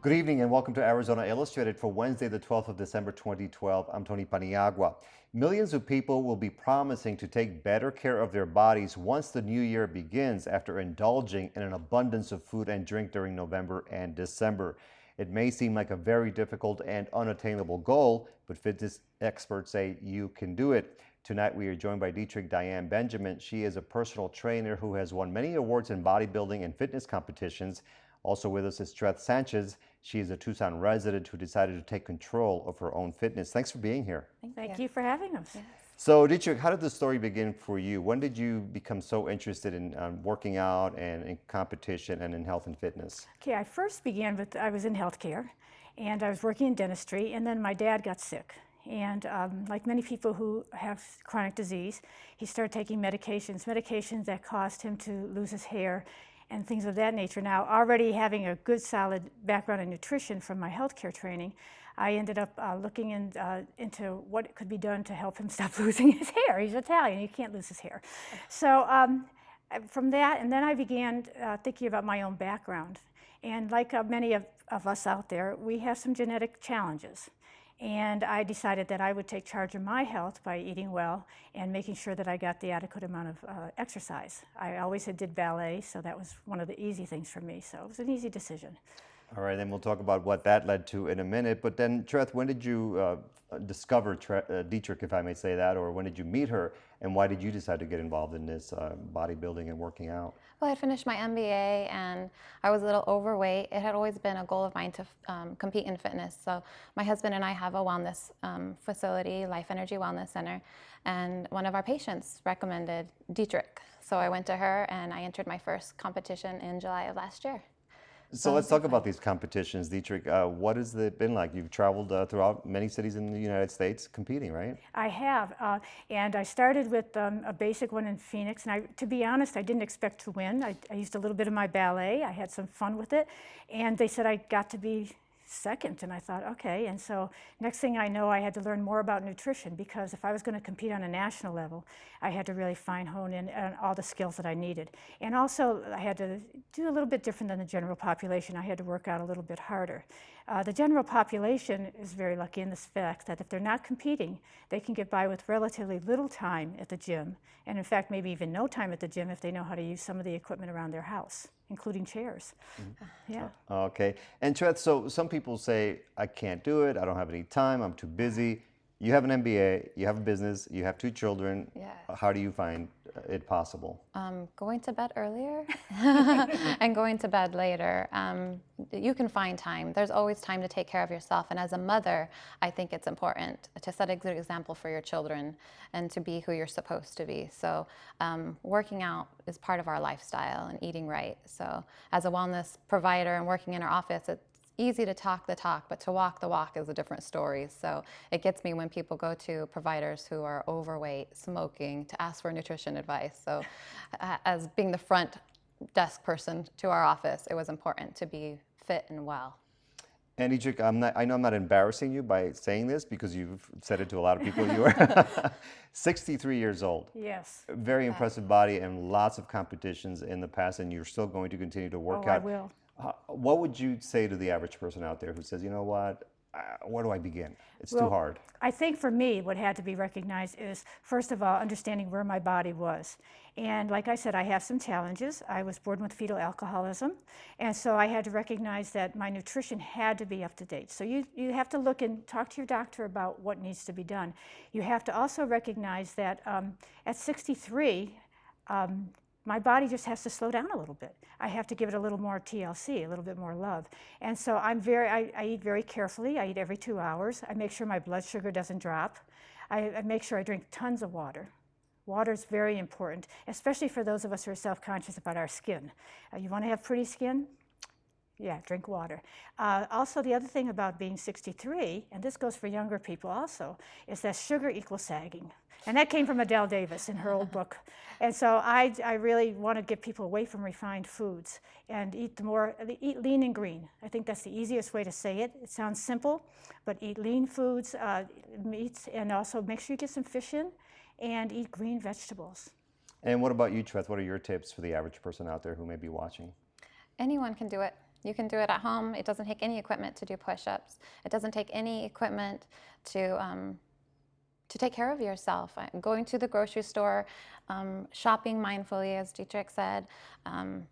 Good evening and welcome to Arizona Illustrated for Wednesday, the 12th of December, 2012. I'm Tony Paniagua. Millions of people will be promising to take better care of their bodies once the new year begins after indulging in an abundance of food and drink during November and December. It may seem like a very difficult and unattainable goal, but fitness experts say you can do it. Tonight we are joined by Deitrich Dianne Benjamin. She is a personal trainer who has won many awards in bodybuilding and fitness competitions. Also with us is Treth Sanchez. She is a Tucson resident who decided to take control of her own fitness. Thanks for being here. Thank you for having us. Yes. So Deitrich, how did the story begin for you? When did you become so interested in working out and in competition and in health and fitness? Okay, I first began with, I was in healthcare and I was working in dentistry, and then my dad got sick. And like many people who have chronic disease, he started taking medications that caused him to lose his hair and things of that nature. Now, already having a good solid background in nutrition from my healthcare training, I ended up looking into what could be done to help him stop losing his hair. He's Italian, he can't lose his hair. So from that, and then I began thinking about my own background. And like many of us out there, we have some genetic challenges. And I decided that I would take charge of my health by eating well and making sure that I got the adequate amount of exercise. I always did ballet, so that was one of the easy things for me. So it was an easy decision. All right, then we'll talk about what that led to in a minute. But then, Treth, when did you discover Deitrich, if I may say that, or when did you meet her, and why did you decide to get involved in this bodybuilding and working out? Well, I finished my MBA and I was a little overweight. It had always been a goal of mine to compete in fitness. So my husband and I have a wellness facility, Life Energy Wellness Center, and one of our patients recommended Deitrich. So I went to her and I entered my first competition in July of last year. So let's talk about these competitions, Deitrich. What has it been like? You've traveled throughout many cities in the United States competing, right? I have, and I started with a basic one in Phoenix, and to be honest, I didn't expect to win. I used a little bit of my ballet, I had some fun with it, and they said I got to be second, and I thought, okay. And so next thing I know, I had to learn more about nutrition, because if I was going to compete on a national level, I had to really hone in on all the skills that I needed. And also I had to do a little bit different than the general population. I had to work out a little bit harder. The general population is very lucky in the fact that if they're not competing, they can get by with relatively little time at the gym, and in fact maybe even no time at the gym if they know how to use some of the equipment around their house, including chairs. Mm-hmm. Yeah. Okay. And Treth, so some people say, I can't do it, I don't have any time, I'm too busy. You have an MBA, you have a business, you have 2 children. Yes. How do you find it possible? Going to bed earlier and going to bed later. You can find time. There's always time to take care of yourself. And as a mother, I think it's important to set a good example for your children and to be who you're supposed to be. So working out is part of our lifestyle and eating right. So as a wellness provider and working in our office, it's easy to talk the talk, but to walk the walk is a different story. So it gets me when people go to providers who are overweight, smoking, to ask for nutrition advice. So as being the front desk person to our office, it was important to be fit and well. And Deitrich, I know I'm not embarrassing you by saying this because you've said it to a lot of people. You are 63 years old. Yes. Very impressive body and lots of competitions in the past, and you're still going to continue to work out. I will. What would you say to the average person out there who says, you know what, where do I begin? It's too hard. I think for me, what had to be recognized is, first of all, understanding where my body was. And like I said, I have some challenges. I was born with fetal alcoholism, and so I had to recognize that my nutrition had to be up to date. So you have to look and talk to your doctor about what needs to be done. You have to also recognize that at 63, my body just has to slow down a little bit. I have to give it a little more TLC, a little bit more love. And so I eat very carefully. I eat every 2 hours. I make sure my blood sugar doesn't drop. I make sure I drink tons of water. Water is very important, especially for those of us who are self-conscious about our skin. You want to have pretty skin? Yeah, drink water. Also, the other thing about being 63, and this goes for younger people also, is that sugar equals sagging. And that came from Adele Davis in her old book. And so I really want to get people away from refined foods and eat lean and green. I think that's the easiest way to say it. It sounds simple, but eat lean foods, meats, and also make sure you get some fish in and eat green vegetables. And what about you, Treth? What are your tips for the average person out there who may be watching? Anyone can do it. You can do it at home. It doesn't take any equipment to do push-ups. It doesn't take any equipment to take care of yourself. Going to the grocery store, shopping mindfully, as Deitrich said, and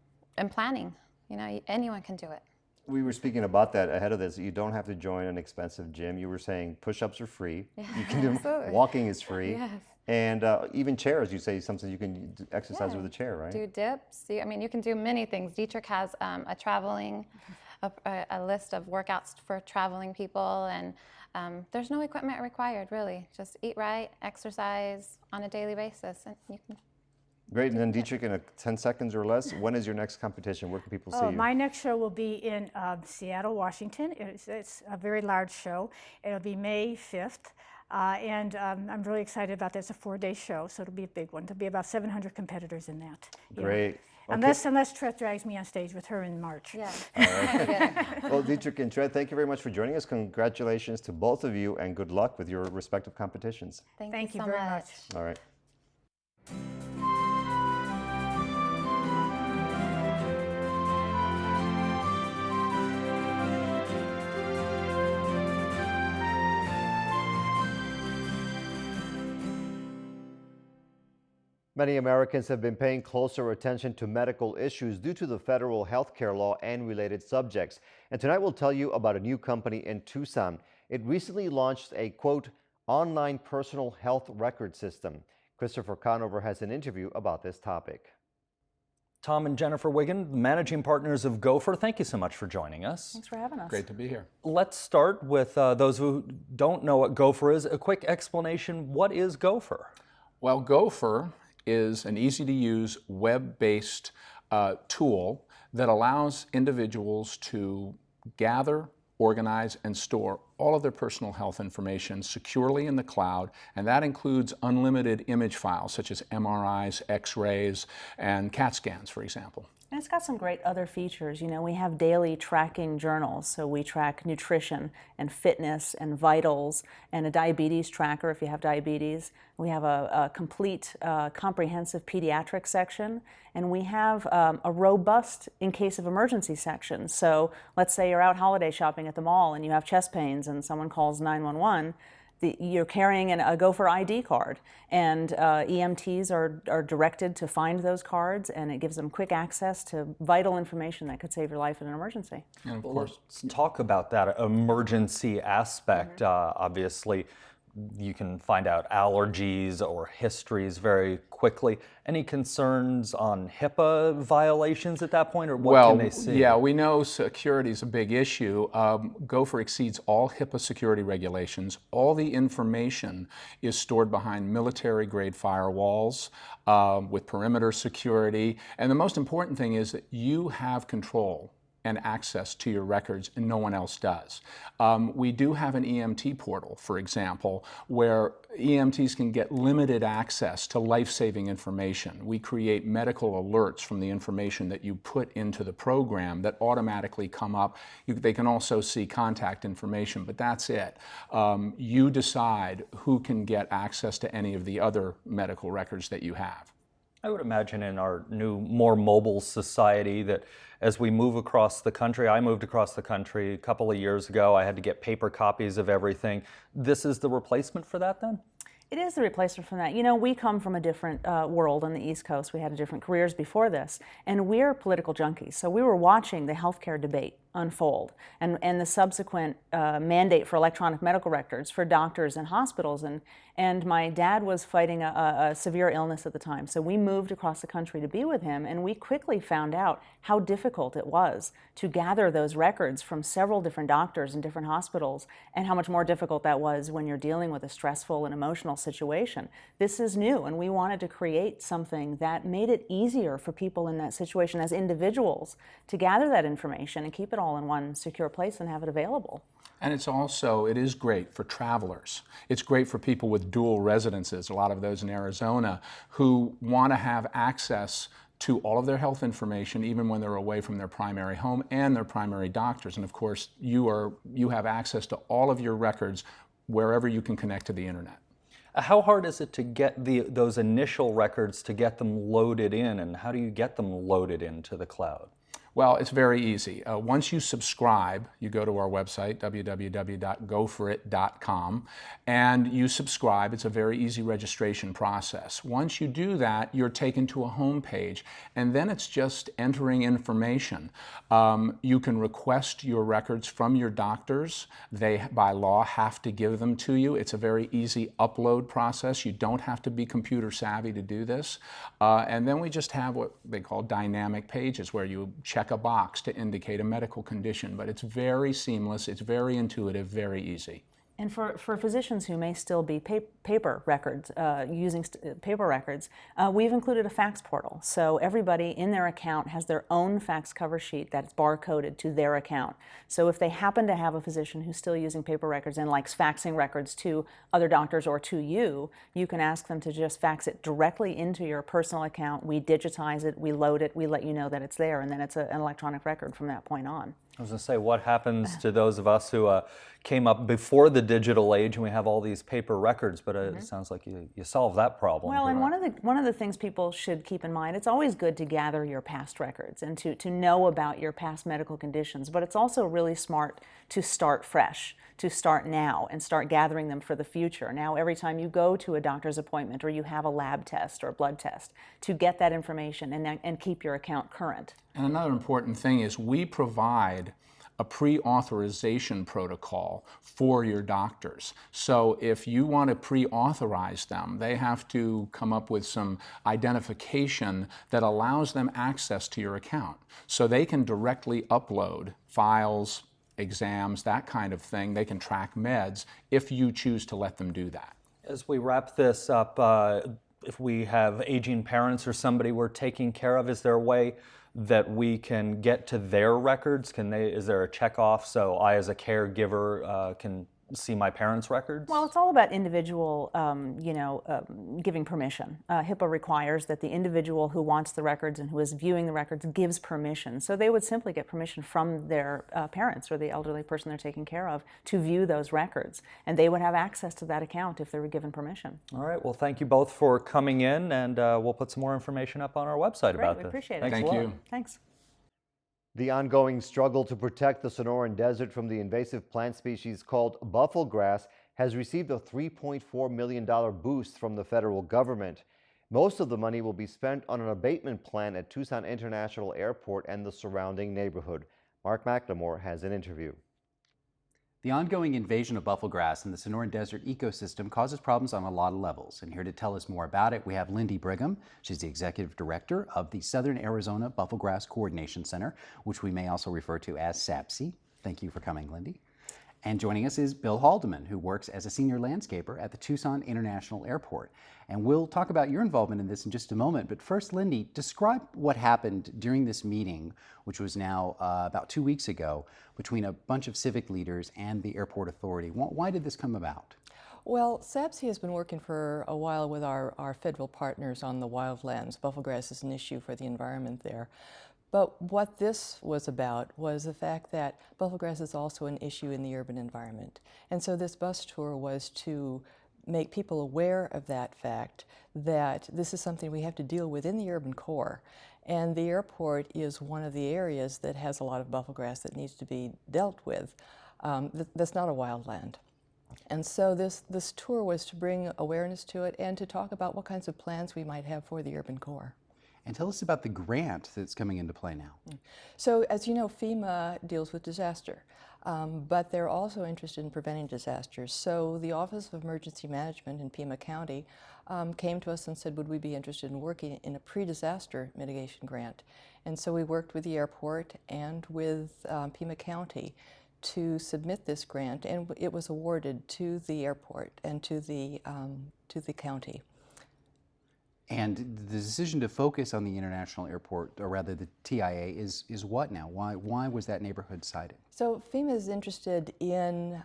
planning. You know, anyone can do it. We were speaking about that ahead of this. You don't have to join an expensive gym. You were saying push-ups are free. Yeah, You can do absolutely. walking is free. Yes. And even chairs, you say something you can exercise Yeah. with a chair, right? Do dips. I mean, you can do many things. Deitrich has a list of workouts for traveling people, and there's no equipment required, really. Just eat right, exercise on a daily basis, and you can. Great. And then Deitrich, in 10 seconds or less, when is your next competition? Where can people see you? My next show will be in Seattle, Washington. It's a very large show. It'll be May 5th. And I'm really excited about that. It's a 4-day show, so it'll be a big one. There'll be about 700 competitors in that. Yeah. Great. Okay. Unless Treth drags me on stage with her in March. Yeah. Well, Deitrich and Treth, thank you very much for joining us. Congratulations to both of you, and good luck with your respective competitions. Thank you you so very much. much. All right. Many Americans have been paying closer attention to medical issues due to the federal health care law and related subjects. And tonight we'll tell you about a new company in Tucson. It recently launched a, quote, online personal health record system. Christopher Conover has an interview about this topic. Tom and Jennifer Wiggin, managing partners of GoPHR, thank you so much for joining us. Thanks for having us. Great to be here. Let's start with those who don't know what GoPHR is. A quick explanation, what is GoPHR? Well, GoPHR is an easy-to-use web-based tool that allows individuals to gather, organize, and store all of their personal health information securely in the cloud, and that includes unlimited image files such as MRIs, X-rays, and CAT scans, for example. And it's got some great other features. You know, we have daily tracking journals, so we track nutrition and fitness and vitals, and a diabetes tracker if you have diabetes. We have a complete comprehensive pediatric section, and we have a robust in case of emergency section. So let's say you're out holiday shopping at the mall and you have chest pains and someone calls 911. You're carrying a GoPHR ID card, and EMTs are directed to find those cards, and it gives them quick access to vital information that could save your life in an emergency. And of course, Let's talk about that emergency aspect. Obviously, you can find out allergies or histories very quickly. Any concerns on HIPAA violations at that point, or what can they see? Yeah, we know security is a big issue. GoPHR exceeds all HIPAA security regulations. All the information is stored behind military-grade firewalls with perimeter security. And the most important thing is that you have control and access to your records, and no one else does. We do have an EMT portal, for example, where EMTs can get limited access to life-saving information. We create medical alerts from the information that you put into the program that automatically come up. They can also see contact information, but that's it. You decide who can get access to any of the other medical records that you have. I would imagine in our new, more mobile society that as we move across the country, I moved across the country a couple of years ago, I had to get paper copies of everything. This is the replacement for that then? It is the replacement from that. You know, we come from a different world on the East Coast. We had different careers before this, and we're political junkies. So we were watching the healthcare debate unfold and the subsequent mandate for electronic medical records for doctors and hospitals. And my dad was fighting a severe illness at the time. So we moved across the country to be with him, and we quickly found out how difficult it was to gather those records from several different doctors and different hospitals, and how much more difficult that was when you're dealing with a stressful and emotional situation. This is new, and we wanted to create something that made it easier for people in that situation as individuals to gather that information and keep it all in one secure place and have it available. And it is great for travelers. It's great for people with dual residences, a lot of those in Arizona, who want to have access to all of their health information even when they're away from their primary home and their primary doctors. And of course, you have access to all of your records wherever you can connect to the internet. How hard is it to get those initial records, to get them loaded in, and how do you get them loaded into the cloud? Well, it's very easy. Once you subscribe, you go to our website, www.goforit.com, and you subscribe. It's a very easy registration process. Once you do that, you're taken to a home page, and then it's just entering information. You can request your records from your doctors. They, by law, have to give them to you. It's a very easy upload process. You don't have to be computer savvy to do this. And then we just have what they call dynamic pages, where you check a box to indicate a medical condition. But it's very seamless, it's very intuitive, very easy. And for physicians who may still be paper records, using paper records, we've included a fax portal. So everybody in their account has their own fax cover sheet that's barcoded to their account. So if they happen to have a physician who's still using paper records and likes faxing records to other doctors or to you, you can ask them to just fax it directly into your personal account. We digitize it, we load it, we let you know that it's there, and then it's an electronic record from that point on. I was going to say, what happens to those of us who came up before the digital age and we have all these paper records, but it sounds like you solve that problem. Well, and one of the things people should keep in mind, it's always good to gather your past records and to know about your past medical conditions, but it's also really smart to start fresh, to start now and start gathering them for the future. Now, every time you go to a doctor's appointment or you have a lab test or a blood test, to get that information and keep your account current. And another important thing is we provide a pre-authorization protocol for your doctors. So if you want to pre-authorize them, they have to come up with some identification that allows them access to your account. So they can directly upload files, exams, that kind of thing. They can track meds if you choose to let them do that. As we wrap this up, if we have aging parents or somebody we're taking care of, is there a way that we can get to their records? Is there a checkoff so I, as a caregiver, can see my parents' records? Well, it's all about individual, giving permission. HIPAA requires that the individual who wants the records and who is viewing the records gives permission. So they would simply get permission from their parents or the elderly person they're taking care of to view those records, and they would have access to that account if they were given permission. All right. Well, thank you both for coming in, and we'll put some more information up on our website about this. We appreciate it. Thanks Thank a lot. you. Thanks. The ongoing struggle to protect the Sonoran Desert from the invasive plant species called Buffelgrass has received a $3.4 million boost from the federal government. Most of the money will be spent on an abatement plan at Tucson International Airport and the surrounding neighborhood. Mark McLemore has an interview. The ongoing invasion of buffelgrass in the Sonoran Desert ecosystem causes problems on a lot of levels. And here to tell us more about it, we have Lindy Brigham. She's the executive director of the Southern Arizona Buffelgrass Coordination Center, which we may also refer to as SABC. Thank you for coming, Lindy. And joining us is Bill Haldeman, who works as a senior landscaper at the Tucson International Airport. And we'll talk about your involvement in this in just a moment. But first, Lindy, describe what happened during this meeting, which was now about 2 weeks ago, between a bunch of civic leaders and the airport authority. Why did this come about? Well, SABC has been working for a while with our federal partners on the wildlands. Buffelgrass is an issue for the environment there. But what this was about was the fact that buffelgrass is also an issue in the urban environment. And so this bus tour was to make people aware of that fact, that this is something we have to deal with in the urban core. And the airport is one of the areas that has a lot of buffelgrass that needs to be dealt with. That's not a wildland. And so this tour was to bring awareness to it and to talk about what kinds of plans we might have for the urban core. And tell us about the grant that's coming into play now. So as you know, FEMA deals with disaster, but they're also interested in preventing disasters. So the Office of Emergency Management in Pima County came to us and said, would we be interested in working in a pre-disaster mitigation grant? And so we worked with the airport and with Pima County to submit this grant, and it was awarded to the airport and to the county. And the decision to focus on the international airport, or rather the TIA, is what now? Why was that neighborhood cited? So FEMA is interested in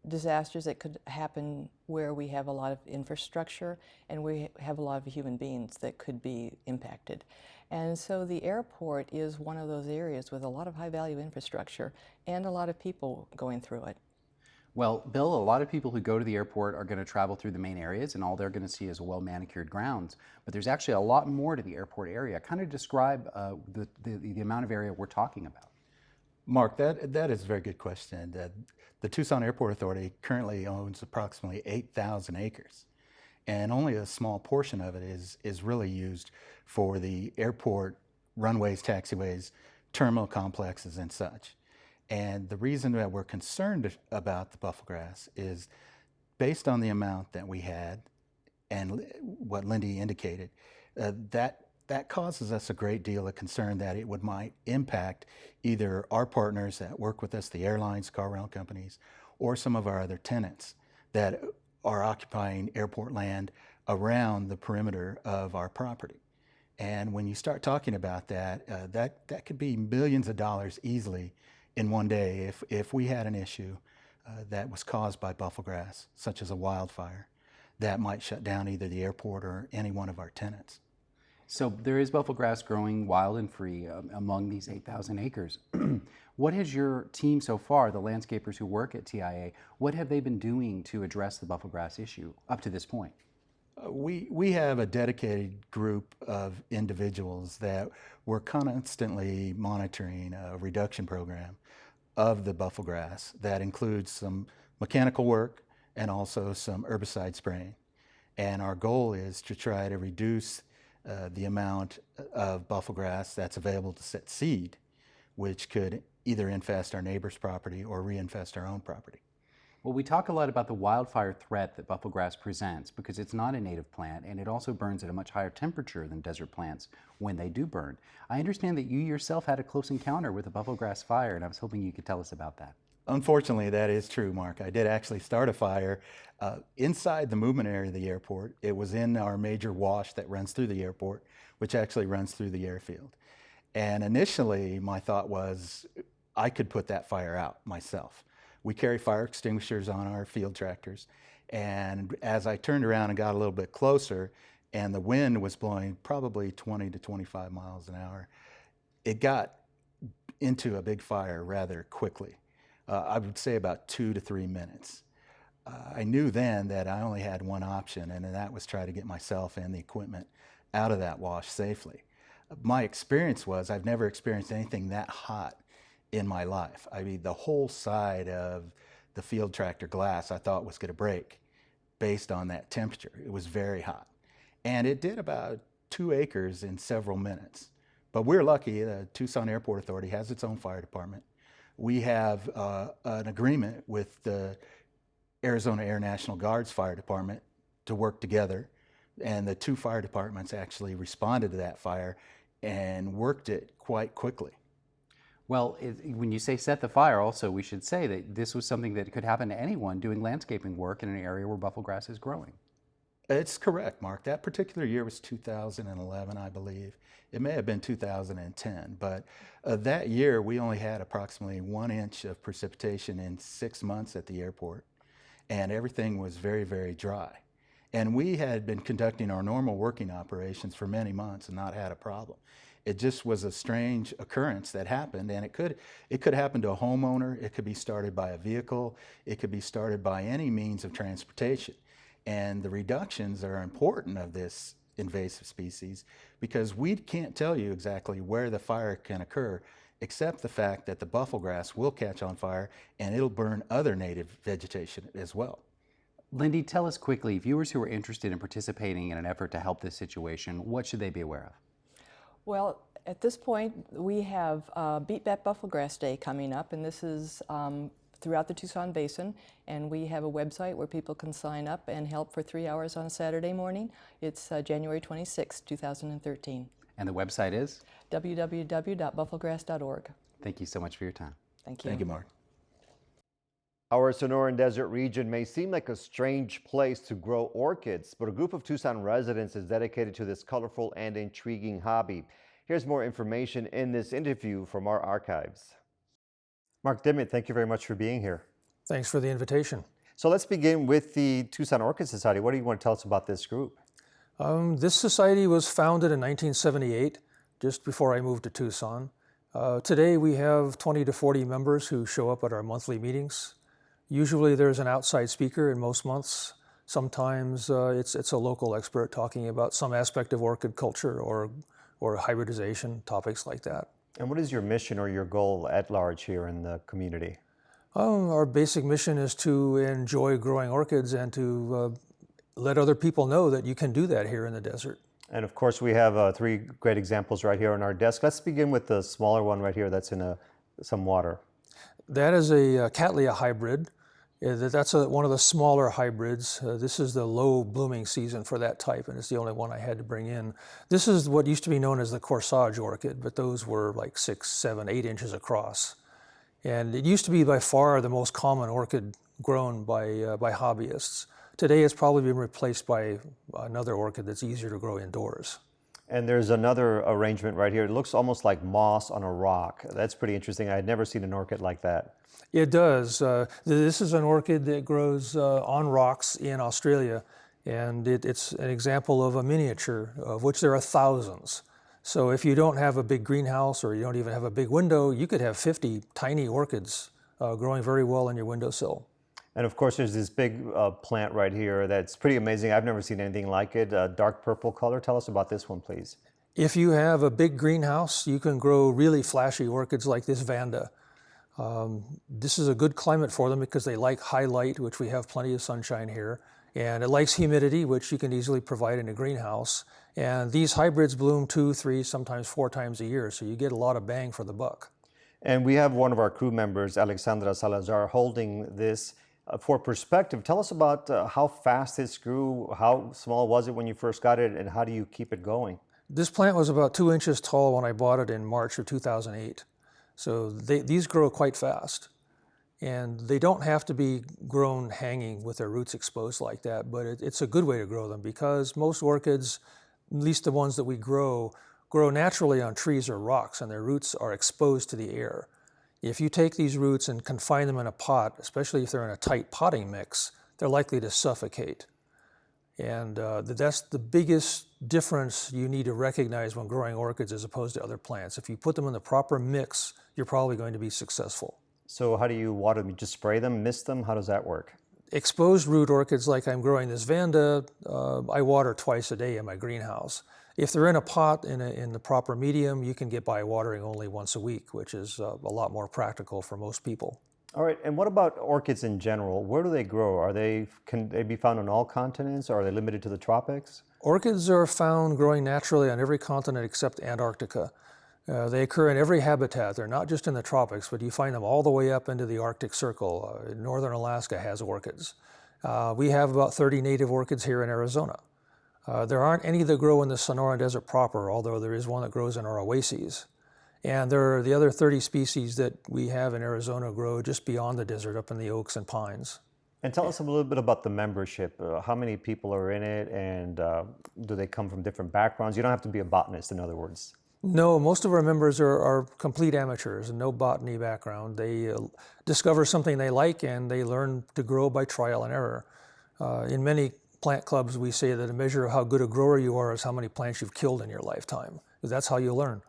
disasters that could happen where we have a lot of infrastructure and we have a lot of human beings that could be impacted. And so the airport is one of those areas with a lot of high-value infrastructure and a lot of people going through it. Well, Bill, a lot of people who go to the airport are going to travel through the main areas and all they're going to see is well-manicured grounds. But there's actually a lot more to the airport area. Kind of describe the amount of area we're talking about. Mark, that is a very good question. The Tucson Airport Authority currently owns approximately 8,000 acres, and only a small portion of it is really used for the airport runways, taxiways, terminal complexes, and such. And the reason that we're concerned about the Buffelgrass is based on the amount that we had and what Lindy indicated, that causes us a great deal of concern that it might impact either our partners that work with us, the airlines, car rental companies, or some of our other tenants that are occupying airport land around the perimeter of our property. And when you start talking about that, that could be millions of dollars easily in one day if we had an issue that was caused by Buffelgrass, such as a wildfire, that might shut down either the airport or any one of our tenants. So there is Buffelgrass growing wild and free among these 8,000 acres. What has your team so far, the landscapers who work at TIA, what have they been doing to address the Buffelgrass issue up to this point? We have a dedicated group of individuals that we're constantly monitoring a reduction program of the Buffelgrass that includes some mechanical work and also some herbicide spraying. And our goal is to try to reduce the amount of Buffelgrass that's available to set seed, which could either infest our neighbor's property or reinfest our own property. Well, we talk a lot about the wildfire threat that Buffelgrass presents because it's not a native plant and it also burns at a much higher temperature than desert plants when they do burn. I understand that you yourself had a close encounter with a Buffelgrass fire, and I was hoping you could tell us about that. Unfortunately, that is true, Mark. I did actually start a fire inside the movement area of the airport. It was in our major wash that runs through the airport, which actually runs through the airfield. And initially, my thought was I could put that fire out myself. We carry fire extinguishers on our field tractors, and as I turned around and got a little bit closer, and the wind was blowing probably 20 to 25 miles an hour, it got into a big fire rather quickly. I would say about 2 to 3 minutes. I knew then that I only had one option, and that was try to get myself and the equipment out of that wash safely. My experience was I've never experienced anything that hot in my life. I mean, the whole side of the field tractor glass I thought was going to break based on that temperature. It was very hot. And it did about 2 acres in several minutes. But we're lucky, the Tucson Airport Authority has its own fire department. We have an agreement with the Arizona Air National Guard's fire department to work together. And the 2 fire departments actually responded to that fire and worked it quite quickly. Well, when you say set the fire, also we should say that this was something that could happen to anyone doing landscaping work in an area where Buffelgrass is growing. It's correct, Mark. That particular year was 2011, I believe. It may have been 2010, but that year we only had approximately 1 inch of precipitation in 6 months at the airport, and everything was very, very dry. And we had been conducting our normal working operations for many months and not had a problem. It just was a strange occurrence that happened, and it could happen to a homeowner, it could be started by a vehicle, it could be started by any means of transportation. And the reductions are important of this invasive species because we can't tell you exactly where the fire can occur except the fact that the Buffelgrass will catch on fire and it'll burn other native vegetation as well. Lindy, tell us quickly, viewers who are interested in participating in an effort to help this situation, what should they be aware of? Well, at this point, we have Beat Back Buffelgrass Day coming up, and this is throughout the Tucson Basin, and we have a website where people can sign up and help for 3 hours on Saturday morning. It's January 26, 2013. And the website is? www.buffelgrass.org. Thank you so much for your time. Thank you. Thank you, Mark. Our Sonoran Desert region may seem like a strange place to grow orchids, but a group of Tucson residents is dedicated to this colorful and intriguing hobby. Here's more information in this interview from our archives. Mark Dimmitt, thank you very much for being here. Thanks for the invitation. So let's begin with the Tucson Orchid Society. What do you want to tell us about this group? This society was founded in 1978, just before I moved to Tucson. Today we have 20 to 40 members who show up at our monthly meetings. Usually there's an outside speaker in most months. Sometimes it's a local expert talking about some aspect of orchid culture or hybridization, topics like that. And what is your mission or your goal at large here in the community? Our basic mission is to enjoy growing orchids and to let other people know that you can do that here in the desert. And of course, we have 3 great examples right here on our desk. Let's begin with the smaller one right here that's in some water. That is a Cattleya hybrid. That's one of the smaller hybrids. This is the low blooming season for that type, and it's the only one I had to bring in. This is what used to be known as the corsage orchid, but those were like 6, 7, 8 inches across. And it used to be by far the most common orchid grown by hobbyists. Today it's probably been replaced by another orchid that's easier to grow indoors. And there's another arrangement right here. It looks almost like moss on a rock. That's pretty interesting. I had never seen an orchid like that. It does. This is an orchid that grows on rocks in Australia, and it's an example of a miniature, of which there are thousands. So if you don't have a big greenhouse or you don't even have a big window, you could have 50 tiny orchids growing very well on your windowsill. And of course, there's this big plant right here that's pretty amazing. I've never seen anything like it, dark purple color. Tell us about this one, please. If you have a big greenhouse, you can grow really flashy orchids like this Vanda. This is a good climate for them because they like high light, which we have plenty of sunshine here, and it likes humidity, which you can easily provide in a greenhouse. And these hybrids bloom 2, 3, sometimes 4 times a year, so you get a lot of bang for the buck. And we have one of our crew members, Alexandra Salazar, holding this for perspective. Tell us about how fast this grew, how small was it when you first got it, and how do you keep it going? This plant was about 2 inches tall when I bought it in March of 2008. So these grow quite fast. And they don't have to be grown hanging with their roots exposed like that, but it's a good way to grow them because most orchids, at least the ones that we grow naturally on trees or rocks, and their roots are exposed to the air. If you take these roots and confine them in a pot, especially if they're in a tight potting mix, they're likely to suffocate. And that's the biggest difference you need to recognize when growing orchids as opposed to other plants. If you put them in the proper mix, you're probably going to be successful. So how do you water them? You just spray them, mist them? How does that work? Exposed root orchids like I'm growing this Vanda, I water twice a day in my greenhouse. If they're in a pot in the proper medium, you can get by watering only once a week, which is a lot more practical for most people. All right, and what about orchids in general? Where do they grow? Can they be found on all continents, or are they limited to the tropics? Orchids are found growing naturally on every continent except Antarctica. They occur in every habitat. They're not just in the tropics, but you find them all the way up into the Arctic Circle. Northern Alaska has orchids. We have about 30 native orchids here in Arizona. There aren't any that grow in the Sonora Desert proper, although there is one that grows in our oases. And there are the other 30 species that we have in Arizona grow just beyond the desert, up in the oaks and pines. And tell us a little bit about the membership. How many people are in it, and do they come from different backgrounds? You don't have to be a botanist, in other words. No, most of our members are complete amateurs and no botany background. They discover something they like and they learn to grow by trial and error. In many plant clubs, we say that a measure of how good a grower you are is how many plants you've killed in your lifetime, because that's how you learn.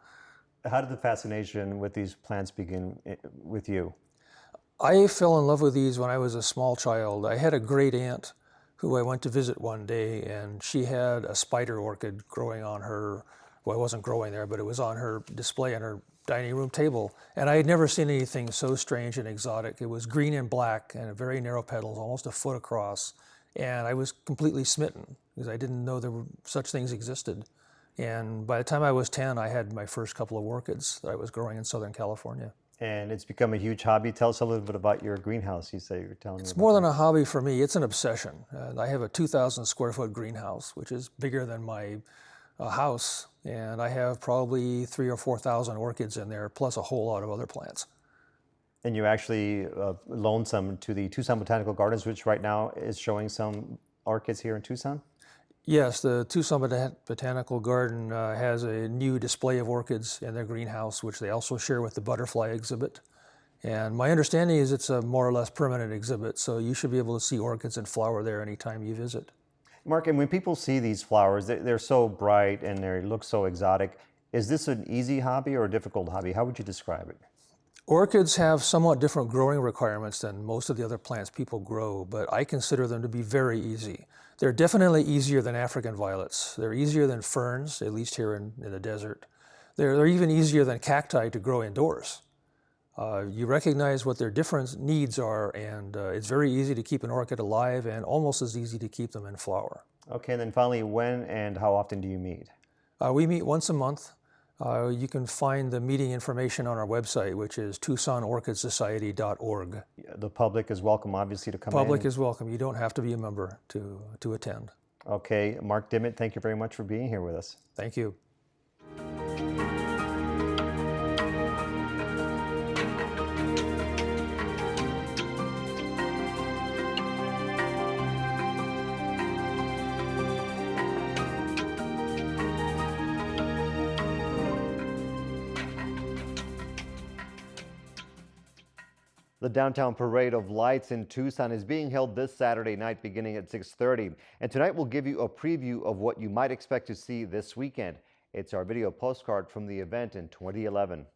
How did the fascination with these plants begin with you? I fell in love with these when I was a small child. I had a great aunt who I went to visit one day, and she had a spider orchid growing on her, well, it wasn't growing there, but it was on her display on her dining room table. And I had never seen anything so strange and exotic. It was green and black and very narrow petals, almost a foot across. And I was completely smitten because I didn't know there were such things existed. And by the time I was 10, I had my first couple of orchids that I was growing in Southern California. And it's become a huge hobby. Tell us a little bit about your greenhouse. You say you're telling me. It's more than a hobby for me. It's an obsession. I have a 2,000 square foot greenhouse, which is bigger than my house. And I have probably 3,000 or 4,000 orchids in there, plus a whole lot of other plants. And you actually loaned some to the Tucson Botanical Gardens, which right now is showing some orchids here in Tucson? Yes, the Tucson Botanical Garden has a new display of orchids in their greenhouse, which they also share with the butterfly exhibit. And my understanding is it's a more or less permanent exhibit, so you should be able to see orchids in flower there anytime you visit. Mark, and when people see these flowers, they're so bright and they look so exotic. Is this an easy hobby or a difficult hobby? How would you describe it? Orchids have somewhat different growing requirements than most of the other plants people grow, but I consider them to be very easy. They're definitely easier than African violets. They're easier than ferns, at least here in the desert. They're even easier than cacti to grow indoors. You recognize what their different needs are, and it's very easy to keep an orchid alive and almost as easy to keep them in flower. Okay, and then finally, when and how often do you meet? We meet once a month. You can find the meeting information on our website, which is TucsonOrchidSociety.org. The public is welcome, obviously, to come in. Public is welcome. You don't have to be a member to attend. Okay, Mark Dimmitt, thank you very much for being here with us. Thank you. The Downtown Parade of Lights in Tucson is being held this Saturday night beginning at 6:30. And tonight we'll give you a preview of what you might expect to see this weekend. It's our video postcard from the event in 2011.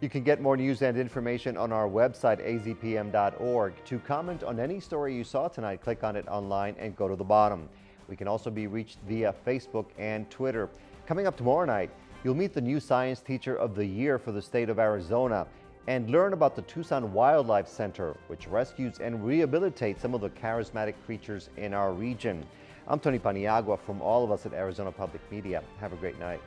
You can get more news and information on our website, azpm.org. To comment on any story you saw tonight, click on it online and go to the bottom. We can also be reached via Facebook and Twitter. Coming up tomorrow night, you'll meet the new Science Teacher of the Year for the state of Arizona and learn about the Tucson Wildlife Center, which rescues and rehabilitates some of the charismatic creatures in our region. I'm Tony Paniagua from all of us at Arizona Public Media. Have a great night.